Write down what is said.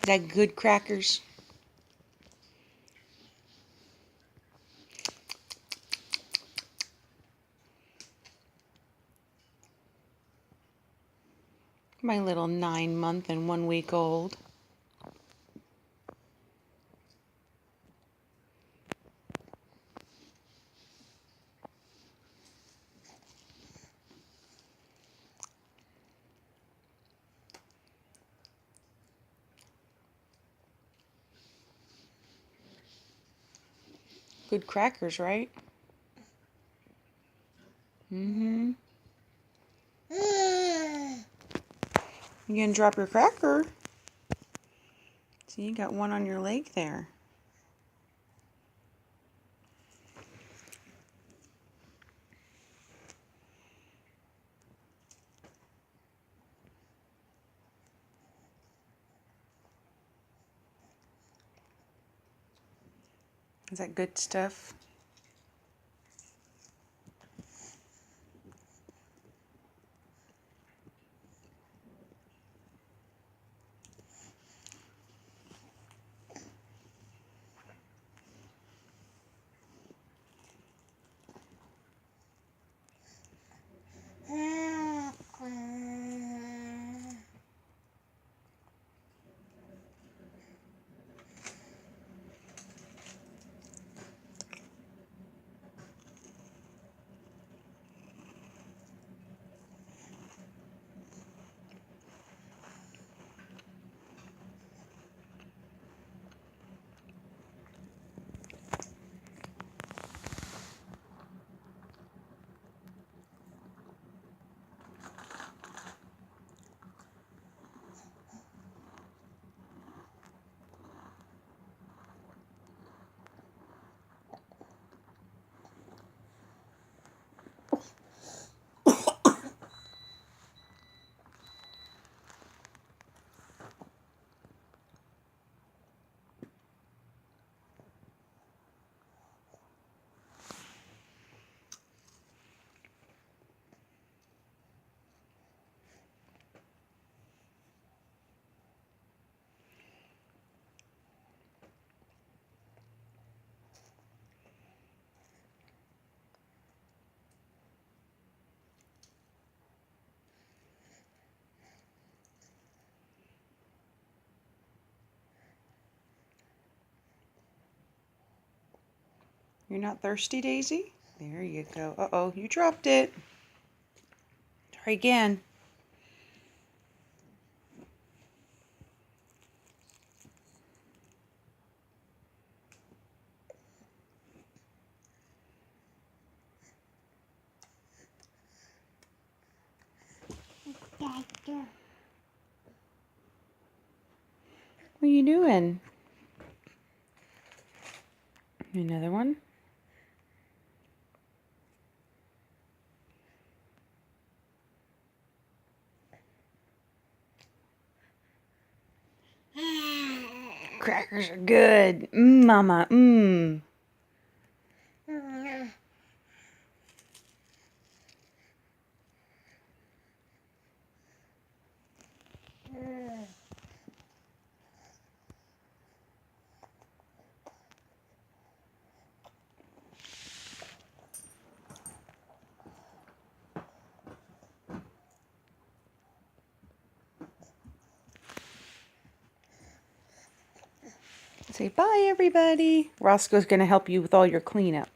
that good crackers? My little 9-month and 1-week-old. Good crackers, right? Mm-hmm. You gonna drop your cracker? See, you got one on your leg there. Is that good stuff? You're not thirsty, Daisy? There you go. Uh-oh, you dropped it. Try again. What are you doing? Another one? Crackers are good. Mama. Say bye, everybody. Roscoe's going to help you with all your cleanup.